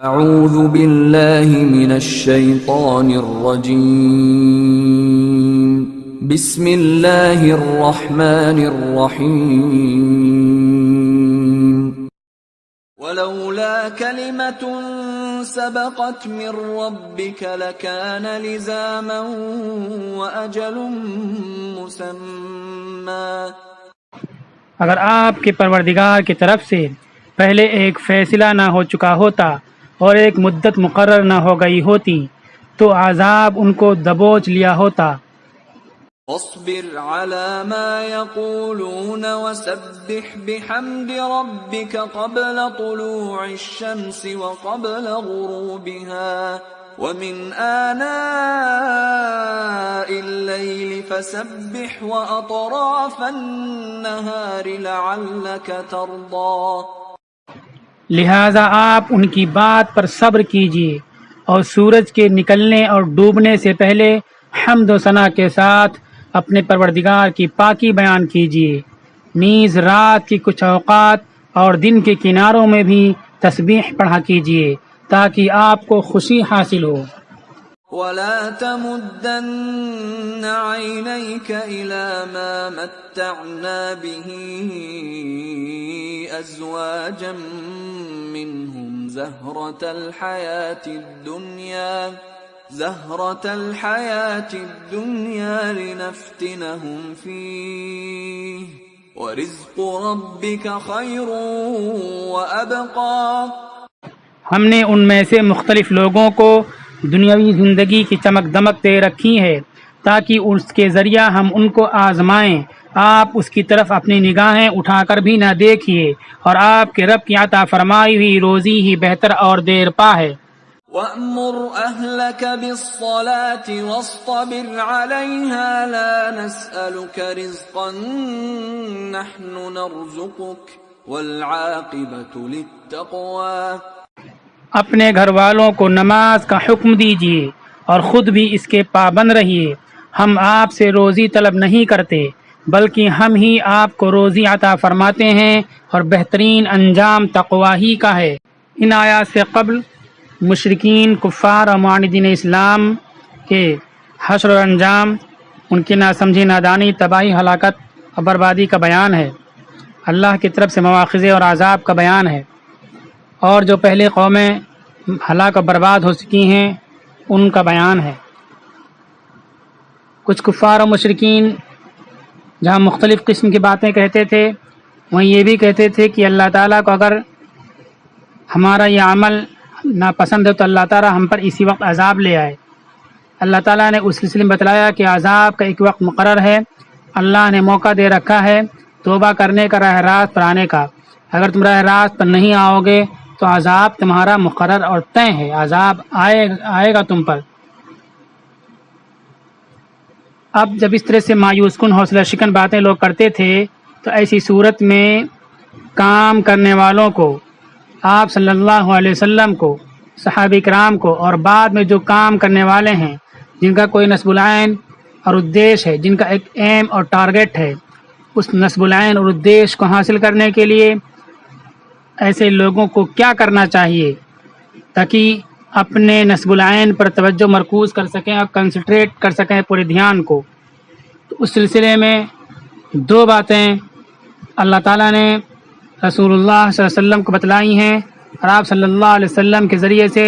اعوذ باللہ من الشیطان الرجیم بسم اللہ الرحمن الرحیم ولولا کلمة سبقت من ربک لکان لزاما واجل مسمى۔ اگر آپ کے پروردگار کی طرف سے پہلے ایک فیصلہ نہ ہو چکا ہوتا اور ایک مدت مقرر نہ ہو گئی ہوتی تو عذاب ان کو دبوچ لیا ہوتا۔ واصبر على ما يقولون وسبح بحمد ربك قبل طلوع الشمس وقبل غروبها ومن آناء الليل فسبح وأطراف النهار لعلك ترضى۔ لہذا آپ ان کی بات پر صبر کیجیے اور سورج کے نکلنے اور ڈوبنے سے پہلے حمد و ثنا کے ساتھ اپنے پروردگار کی پاکی بیان کیجیے، نیز رات کی کچھ اوقات اور دن کے کناروں میں بھی تسبیح پڑھا کیجیے تاکہ آپ کو خوشی حاصل ہو۔ ولا تمدن عينيك إلى ما متعنا به أزواجا منهم زهرة الحياة الدنيا لنفتنهم فيه ورزق ربك خير وأبقى۔ ہم نے ان میں سے مختلف لوگوں کو دنیاوی زندگی کی چمک دمک دے رکھی ہے تاکہ اس کے ذریعہ ہم ان کو آزمائیں۔ آپ اس کی طرف اپنی نگاہیں اٹھا کر بھی نہ دیکھیے اور آپ کے رب کی عطا فرمائی ہوئی روزی ہی بہتر اور دیر پا ہے۔ وَأْمُرْ أَهْلَكَ بِالصَّلَاةِ وَاصْطَبِرْ عَلَيْهَا لَا نَسْأَلُكَ رِزْقًا نَحْنُ نَرْزُقُكَ وَالْعَاقِبَةُ لِلتَّقْوَى۔ اپنے گھر والوں کو نماز کا حکم دیجیے اور خود بھی اس کے پابند رہیے۔ ہم آپ سے روزی طلب نہیں کرتے بلکہ ہم ہی آپ کو روزی عطا فرماتے ہیں اور بہترین انجام تقوی ہی کا ہے۔ ان آیات سے قبل مشرکین، کفار اور معاندین اسلام کے حشر و انجام، ان کی ناسمجھی، نادانی، تباہی، ہلاکت اور بربادی کا بیان ہے۔ اللہ کی طرف سے مواخذے اور عذاب کا بیان ہے، اور جو پہلے قومیں ہلاک و برباد ہو چکی ہیں ان کا بیان ہے۔ کچھ کفار و مشرکین جہاں مختلف قسم کی باتیں کہتے تھے وہیں یہ بھی کہتے تھے کہ اللہ تعالیٰ کو اگر ہمارا یہ عمل ناپسند ہے تو اللہ تعالیٰ ہم پر اسی وقت عذاب لے آئے۔ اللہ تعالیٰ نے اس سلسلے میں بتلایا کہ عذاب کا ایک وقت مقرر ہے، اللہ نے موقع دے رکھا ہے توبہ کرنے کا، راہ راست پر آنے کا۔ اگر تم راہ راست پر نہیں آؤ گے تو عذاب تمہارا مقرر اور طے ہے، عذاب آئے گا تم پر۔ اب جب اس طرح سے مایوس کن، حوصلہ شکن باتیں لوگ کرتے تھے تو ایسی صورت میں کام کرنے والوں کو، آپ صلی اللہ علیہ وسلم کو، صحابہ کرام کو، اور بعد میں جو کام کرنے والے ہیں جن کا کوئی نصب العین اور ادیش ہے، جن کا ایک ایم اور ٹارگٹ ہے، اس نصب العین اور ادیش کو حاصل کرنے کے لیے ایسے لوگوں کو کیا کرنا چاہیے تاکہ اپنے نصب العین پر توجہ مرکوز کر سکیں اور کنسنٹریٹ کر سکیں پورے دھیان کو۔ تو اس سلسلے میں دو باتیں اللہ تعالیٰ نے رسول اللہ صلی اللہ علیہ وسلم کو بتلائی ہیں اور آپ صلی اللہ علیہ وسلم کے ذریعے سے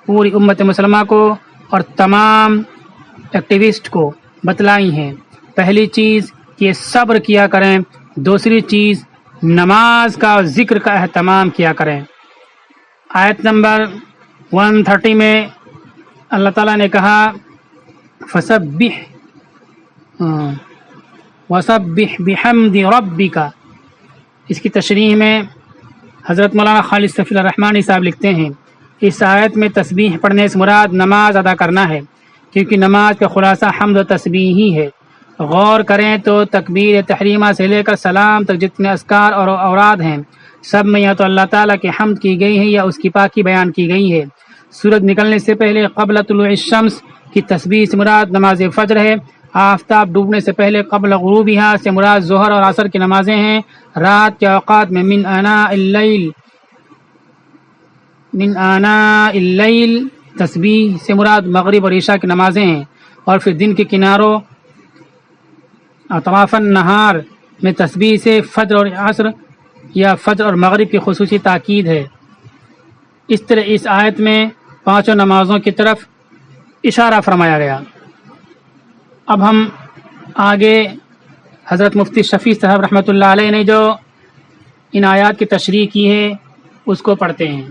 پوری امت مسلمہ کو اور تمام ایکٹیوسٹ کو بتلائی ہیں۔ پہلی چیز کہ صبر کیا کریں، دوسری چیز نماز کا ذکر کا اہتمام کیا کریں۔ آیت نمبر 130 میں اللہ تعالیٰ نے کہا فسبح وسبح بحمد ربک۔ اس کی تشریح میں حضرت مولانا خالد صفی الرحمانی صاحب لکھتے ہیں اس آیت میں تسبیح پڑھنے سے مراد نماز ادا کرنا ہے، کیونکہ نماز کا خلاصہ حمد و تسبیح ہی ہے۔ غور کریں تو تکبیر تحریمہ سے لے کر سلام تک جتنے اذکار اور اوراد ہیں سب میں یا تو اللہ تعالیٰ کی حمد کی گئی ہے یا اس کی پاکی بیان کی گئی ہے۔ سورج نکلنے سے پہلے قبل طلوع الشمس کی تسبیح سے مراد نماز فجر ہے۔ آفتاب ڈوبنے سے پہلے قبل غروبها سے مراد ظہر اور عصر کی نمازیں ہیں۔ رات کے اوقات میں من آناء اللیل من آناء اللیل، تسبیح سے مراد مغرب اور عشاء کی نمازیں ہیں، اور پھر دن کے کناروں اطراف النہار میں تسبیح سے فجر اور عصر یا فجر اور مغرب کی خصوصی تاکید ہے۔ اس طرح اس آیت میں پانچوں نمازوں کی طرف اشارہ فرمایا گیا۔ اب ہم آگے حضرت مفتی شفیع صاحب رحمۃ اللہ علیہ نے جو ان آیات کی تشریح کی ہے اس کو پڑھتے ہیں۔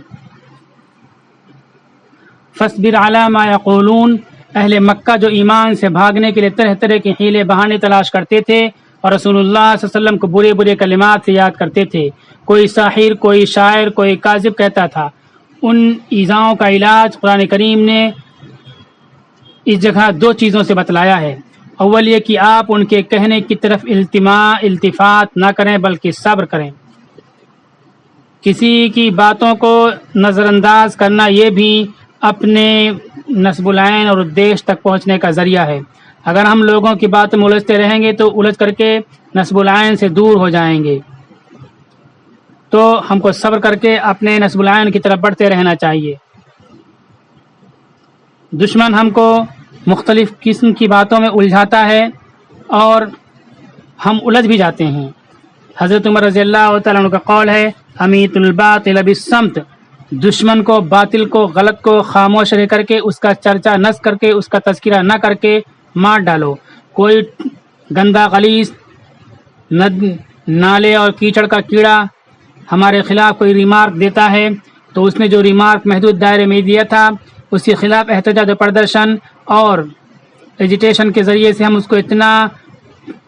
فاصبر علی ما یقولون، اہل مکہ جو ایمان سے بھاگنے کے لیے طرح طرح کے حیلے بہانے تلاش کرتے تھے اور رسول اللہ صلی اللہ علیہ وسلم کو برے برے کلمات سے یاد کرتے تھے، کوئی ساحر، کوئی شاعر، کوئی کاذب کہتا تھا، ان ایذاؤں کا علاج قرآن کریم نے اس جگہ دو چیزوں سے بتلایا ہے۔ اول یہ کہ آپ ان کے کہنے کی طرف التفات نہ کریں بلکہ صبر کریں۔ کسی کی باتوں کو نظر انداز کرنا یہ بھی اپنے نصب العین اور ادیش تک پہنچنے کا ذریعہ ہے۔ اگر ہم لوگوں کی باتوں میں الجھتے رہیں گے تو الجھ کر کے نصب العین سے دور ہو جائیں گے، تو ہم کو صبر کر کے اپنے نصب العین کی طرف بڑھتے رہنا چاہیے۔ دشمن ہم کو مختلف قسم کی باتوں میں الجھاتا ہے اور ہم الجھ بھی جاتے ہیں۔ حضرت عمر رضی اللہ تعالیٰ عنہ کا قول ہے، امیت الباطل بالصمت، دشمن کو، باطل کو، غلط کو خاموش رہ کر کے، اس کا چرچا نہ کر کے، اس کا تذکرہ نہ کر کے مار ڈالو۔ کوئی گندا غلیظ نالے اور کیچڑ کا کیڑا ہمارے خلاف کوئی ریمارک دیتا ہے تو اس نے جو ریمارک محدود دائرے میں دیا تھا اس کے خلاف احتجاج و پردرشن اور ایجیٹیشن کے ذریعے سے ہم اس کو اتنا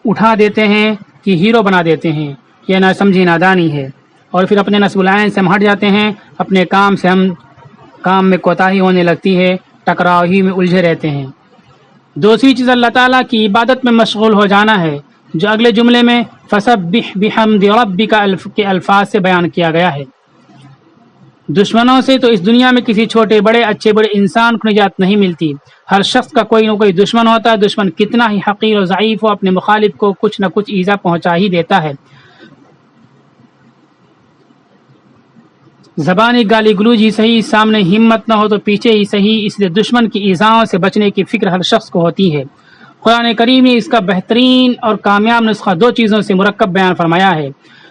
اٹھا دیتے ہیں کہ ہیرو بنا دیتے ہیں۔ یہ نہ سمجھی نادانی ہے، اور پھر اپنے نصب العین سے ہم ہٹ جاتے ہیں، اپنے کام میں کوتاہی ہونے لگتی ہے، ٹکراؤ ہی میں الجھے رہتے ہیں۔ دوسری چیز اللہ تعالیٰ کی عبادت میں مشغول ہو جانا ہے، جو اگلے جملے میں فسبح بحمد ربک کے الفاظ سے بیان کیا گیا ہے۔ دشمنوں سے تو اس دنیا میں کسی چھوٹے بڑے، اچھے بڑے انسان کو نجات نہیں ملتی، ہر شخص کا کوئی نہ کوئی دشمن ہوتا ہے۔ دشمن کتنا ہی حقیر و ضعیف ہو، اپنے مخالف کو کچھ نہ کچھ ایذا پہنچا ہی دیتا ہے۔ زبانی گالی گلوج ہی صحیح، سامنے ہمت نہ ہو تو پیچھے ہی صحیح، اس لیے دشمن کی ایذاؤں سے بچنے کی فکر ہر شخص کو ہوتی ہے۔ قرآن کریم نے اس کا بہترین اور کامیاب نسخہ دو چیزوں سے مرکب بیان فرمایا ہے۔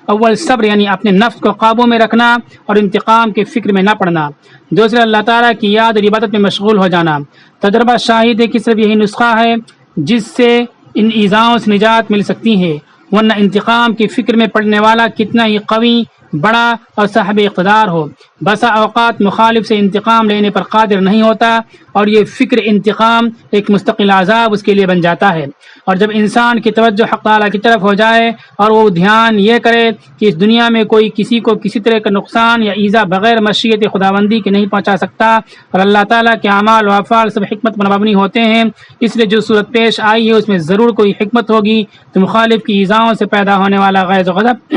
اول صبر، یعنی اپنے نفس کو قابو میں رکھنا اور انتقام کے فکر میں نہ پڑنا۔ دوسرا اللہ تعالیٰ کی یاد اور عبادت میں مشغول ہو جانا۔ تجربہ شاہد ہے کہ صرف یہی نسخہ ہے جس سے ان ایذاؤں سے نجات مل سکتی ہے، ورنہ انتقام کی فکر میں پڑنے والا کتنا ہی قوی، بڑا اور صاحب اقتدار ہو، بسا اوقات مخالف سے انتقام لینے پر قادر نہیں ہوتا، اور یہ فکر انتقام ایک مستقل عذاب اس کے لیے بن جاتا ہے۔ اور جب انسان کی توجہ حق تعالیٰ کی طرف ہو جائے اور وہ دھیان یہ کرے کہ اس دنیا میں کوئی کسی کو کسی طرح کا نقصان یا ایذا بغیر مشیت خداوندی کے نہیں پہنچا سکتا، اور اللہ تعالیٰ کے اعمال و افعال سب حکمت پر مبنی ہوتے ہیں، اس لیے جو صورت پیش آئی ہے اس میں ضرور کوئی حکمت ہوگی، تو مخالف کی ایذاؤں سے پیدا ہونے والا غیظ و غضب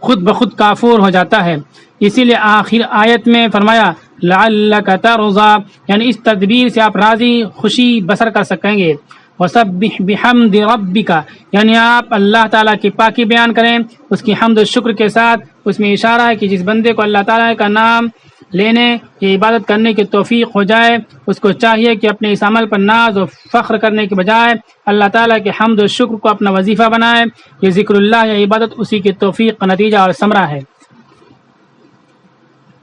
خود بخود کافور ہو جاتا ہے۔ اسی لیے آخر آیت میں فرمایا لعلک ترضی، یعنی اس تدبیر سے آپ راضی خوشی بسر کر سکیں گے۔ وسبح بحمد ربک، یعنی آپ اللہ تعالیٰ کی پاکی بیان کریں اس کی حمد و شکر کے ساتھ۔ اس میں اشارہ ہے کہ جس بندے کو اللہ تعالیٰ کا نام لینے یا عبادت کرنے کی توفیق ہو جائے، اس کو چاہیے کہ اپنے اس عمل پر ناز و فخر کرنے کے بجائے اللہ تعالیٰ کے حمد و شکر کو اپنا وظیفہ بنائے۔ یہ ذکر اللہ یا عبادت اسی کی توفیق کا نتیجہ اور ثمرہ ہے۔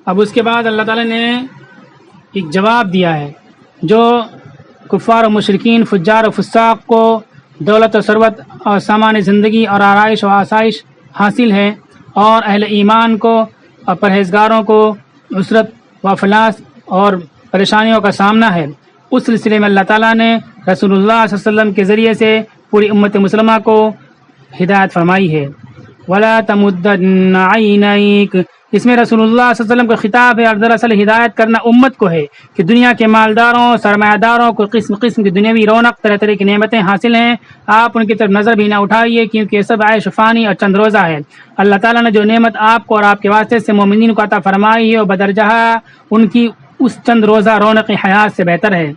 اب اس کے بعد اللہ تعالیٰ نے ایک جواب دیا ہے جو کفار و مشرکین، فجار و فساق کو دولت و ثروت اور سامان زندگی اور آرائش و آسائش حاصل ہے، اور اہل ایمان کو اور پرہیزگاروں کو عسرت و افلاس اور پریشانیوں کا سامنا ہے۔ اس سلسلے میں اللہ تعالیٰ نے رسول اللہ صلی اللہ علیہ وسلم کے ذریعے سے پوری امت مسلمہ کو ہدایت فرمائی ہے۔ وَلَا تَمُدَّنَّ عَيْنَيْكَ، اس میں رسول اللہ صلی اللہ علیہ وسلم کا خطاب ہے، اور دراصل ہدایت کرنا امت کو ہے کہ دنیا کے مالداروں، سرمایہ داروں کو قسم قسم کی دنیاوی رونق، طرح طرح کی نعمتیں حاصل ہیں، آپ ان کی طرف نظر بھی نہ اٹھائیے، کیونکہ یہ سب عیش فانی اور چند روزہ ہے۔ اللہ تعالیٰ نے جو نعمت آپ کو اور آپ کے واسطے سے مومنین کو عطا فرمائی ہے وہ بدرجہ ان کی اس چند روزہ رونق حیات سے بہتر ہے۔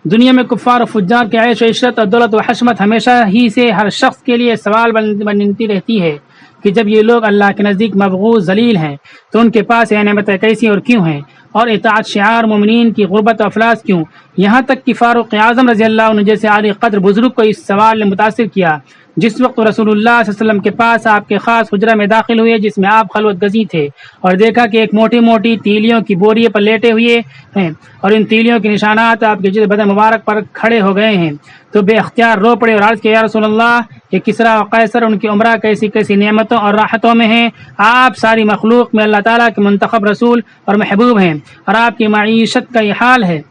دنیا میں کفار و فجار کے عیش و عشرت اور دولت و حشمت ہمیشہ ہی سے ہر شخص کے لیے سوال بنتی رہتی ہے، کہ جب یہ لوگ اللہ کے نزدیک مبغوض ذلیل ہیں تو ان کے پاس یہ نعمتیں کیسی اور کیوں ہیں، اور اطاعت شعار مومنین کی غربت و افلاس کیوں؟ یہاں تک کہ فاروق اعظم رضی اللہ عنہ جیسے عالی قدر بزرگ کو اس سوال نے متاثر کیا جس وقت رسول اللہ صلی اللہ علیہ وسلم کے پاس آپ کے خاص حجرہ میں داخل ہوئے جس میں آپ خلوت گزیں تھے، اور دیکھا کہ ایک موٹی موٹی تیلیوں کی بوریے پر لیٹے ہوئے ہیں اور ان تیلیوں کے نشانات آپ کے جسم بدن مبارک پر کھڑے ہو گئے ہیں، تو بے اختیار رو پڑے اور عرض کیا، یا رسول اللہ، یہ کسریٰ و قیصر ان کی عمرہ کیسی کیسی نعمتوں اور راحتوں میں ہیں، آپ ساری مخلوق میں اللہ تعالیٰ کے منتخب رسول اور محبوب ہیں، اور آپ کی معیشت کا یہ حال ہے۔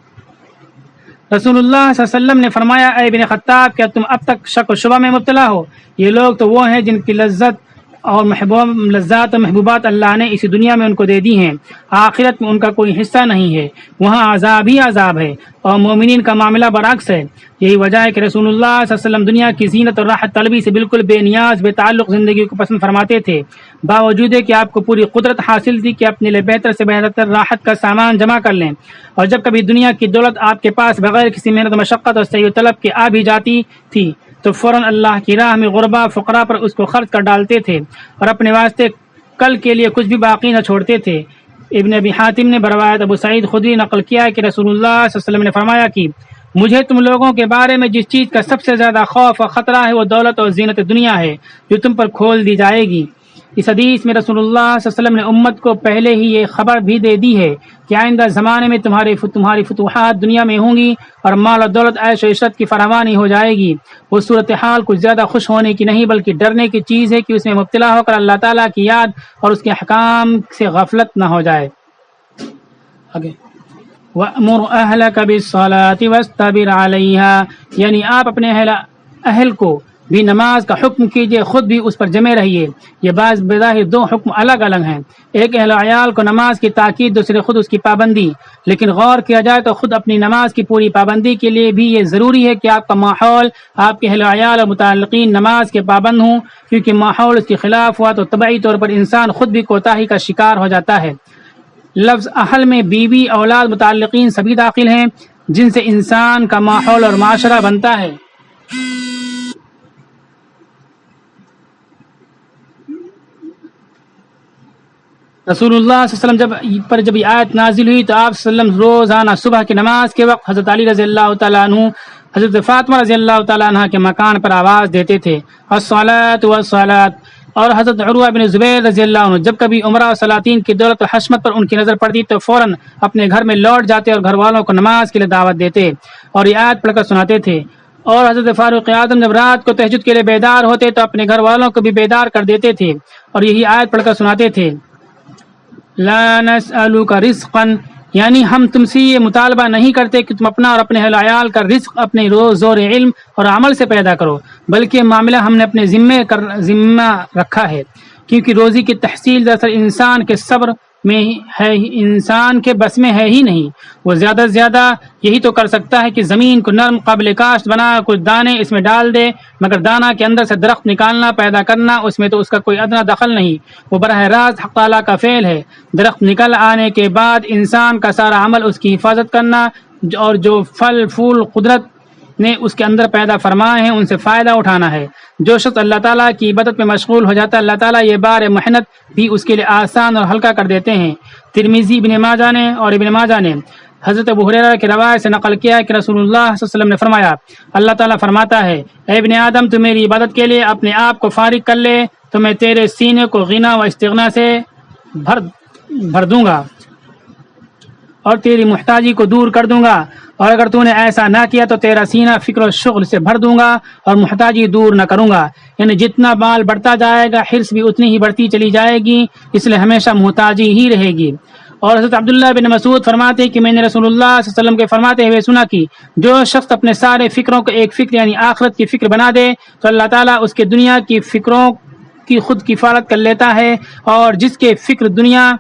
رسول اللہ صلی اللہ علیہ وسلم نے فرمایا، اے ابن خطاب، کیا تم اب تک شک و شبہ میں مبتلا ہو؟ یہ لوگ تو وہ ہیں جن کی لذات و محبوبات اللہ نے اسی دنیا میں ان کو دے دی ہیں، آخرت میں ان کا کوئی حصہ نہیں ہے، وہاں عذاب ہی عذاب ہے، اور مومنین کا معاملہ برعکس ہے۔ یہی وجہ ہے کہ رسول اللہ صلی اللہ علیہ وسلم دنیا کی زینت اور راحت طلبی سے بالکل بے نیاز بے تعلق زندگی کو پسند فرماتے تھے، باوجود کہ آپ کو پوری قدرت حاصل تھی کہ اپنے لیے بہتر سے بہتر راحت کا سامان جمع کر لیں، اور جب کبھی دنیا کی دولت آپ کے پاس بغیر کسی محنت و مشقت اور سعی و طلب کے آ بھی جاتی تھی تو فوراً اللہ کی راہ میں غربا فقراء پر اس کو خرچ کر ڈالتے تھے اور اپنے واسطے کل کے لیے کچھ بھی باقی نہ چھوڑتے تھے۔ ابن ابی حاتم نے بروایت ابو سعید خدری نقل کیا کہ رسول اللہ صلی اللہ علیہ وسلم نے فرمایا کہ مجھے تم لوگوں کے بارے میں جس چیز کا سب سے زیادہ خوف اور خطرہ ہے وہ دولت اور زینت دنیا ہے جو تم پر کھول دی جائے گی۔ اس حدیث میں رسول اللہ صلی اللہ علیہ وسلم نے امت کو پہلے ہی یہ خبر بھی دے دی ہے کہ آئندہ زمانے میں تمہاری فتوحات دنیا میں ہوں گی اور مال و دولت عیش و عشرت کی فراوانی ہو جائے گی۔ وہ صورتحال کچھ زیادہ خوش ہونے کی نہیں بلکہ ڈرنے کی چیز ہے کہ اس میں مبتلا ہو کر اللہ تعالیٰ کی یاد اور اس کے احکام سے غفلت نہ ہو جائے۔ وَأْمُرْ أَهْلَكَ بِالصَّلَاةِ وَاسْتَبِرْ عَلَيْهَا، یعنی آپ اپنے اہل کو بھی نماز کا حکم کیجیے، خود بھی اس پر جمے رہیے۔ یہ بعض بظاہر دو حکم الگ الگ ہیں، ایک اہل و عیال کو نماز کی تاکید، دوسرے خود اس کی پابندی، لیکن غور کیا جائے تو خود اپنی نماز کی پوری پابندی کے لیے بھی یہ ضروری ہے کہ آپ کا ماحول، آپ کے اہل و عیال اور متعلقین نماز کے پابند ہوں، کیونکہ ماحول اس کے خلاف ہوا تو طبعی طور پر انسان خود بھی کوتاہی کا شکار ہو جاتا ہے۔ لفظ اہل میں بیوی، اولاد، متعلقین سبھی داخل ہیں جن سے انسان کا ماحول اور معاشرہ بنتا ہے۔ رسول اللہ صلی اللہ علیہ وسلم جب یہ آیت نازل ہوئی تو آپ صلی اللہ علیہ وسلم روزانہ صبح کی نماز کے وقت حضرت علی رضی اللہ تعالیٰ عنہ، حضرت فاطمہ رضی اللہ تعالیٰ عنہ کے مکان پر آواز دیتے تھے، الصلاۃ والصلاۃ، اور حضرت عروہ بن زبیر رضی اللہ عنہ جب کبھی عمرہ اور سلاطین کی دولت و حشمت پر ان کی نظر پڑتی تو فوراً اپنے گھر میں لوٹ جاتے اور گھر والوں کو نماز کے لیے دعوت دیتے اور یہ آیت پڑھ کر سناتے تھے۔ اور حضرت فاروق اعظم جب رات کو تہجد کے لیے بیدار ہوتے تو اپنے گھر والوں کو بھی بیدار کر دیتے تھے اور یہی آیت پڑھ کر سناتے تھے، لا نسألک رزقا، یعنی ہم تم سے یہ مطالبہ نہیں کرتے کہ تم اپنا اور اپنے اہل عیال کا رزق اپنے زور علم اور عمل سے پیدا کرو، بلکہ معاملہ ہم نے اپنے ذمہ رکھا ہے، کیونکہ روزی کی تحصیل دراصل انسان کے صبر میں ہے، انسان کے بس میں ہے ہی نہیں۔ وہ زیادہ سے زیادہ یہی تو کر سکتا ہے کہ زمین کو نرم قابل کاشت بنا کچھ دانے اس میں ڈال دے، مگر دانہ کے اندر سے درخت نکالنا پیدا کرنا اس میں تو اس کا کوئی ادنا دخل نہیں، وہ براہ راست حق تعالیٰ کا فعل ہے۔ درخت نکل آنے کے بعد انسان کا سارا عمل اس کی حفاظت کرنا اور جو پھل پھول قدرت نے اس کے اندر پیدا فرمائے ہیں ان سے فائدہ اٹھانا ہے۔ جو شخص اللہ تعالیٰ کی عبادت میں مشغول ہو جاتا ہے اللہ تعالیٰ یہ بار محنت بھی اس کے لیے آسان اور ہلکا کر دیتے ہیں۔ ترمذی، ابن ماجہ نے حضرت ابو ہریرہ کی روایت سے نقل کیا کہ رسول اللہ صلی اللہ علیہ وسلم نے فرمایا، اللہ تعالیٰ فرماتا ہے، اے ابن آدم، تو میری عبادت کے لیے اپنے آپ کو فارغ کر لے تو میں تیرے سینے کو غنا و استغنا سے بھر دوں گا اور تیری محتاجی کو دور کر دوں گا، اور اگر تو نے ایسا نہ کیا تو تیرا سینہ فکر و شغل سے بھر دوں گا اور محتاجی دور نہ کروں گا۔ یعنی جتنا مال بڑھتا جائے گا حرص بھی اتنی ہی بڑھتی چلی جائے گی، اس لیے ہمیشہ محتاجی ہی رہے گی۔ اور حضرت عبداللہ بن مسعود فرماتے ہیں کہ میں نے رسول اللہ صلی اللہ علیہ وسلم کے فرماتے ہوئے سنا کہ جو شخص اپنے سارے فکروں کو ایک فکر یعنی آخرت کی فکر بنا دے تو اللہ تعالیٰ اس کے دنیا کی فکروں کی خود کفالت کر لیتا ہے، اور جس کے فکر دنیا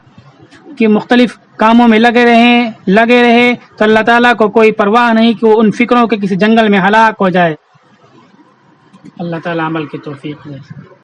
کی مختلف کاموں میں لگے رہے تو اللہ تعالیٰ کو کوئی پرواہ نہیں کہ وہ ان فکروں کے کسی جنگل میں ہلاک ہو جائے۔ اللہ تعالیٰ عمل کی توفیق دے۔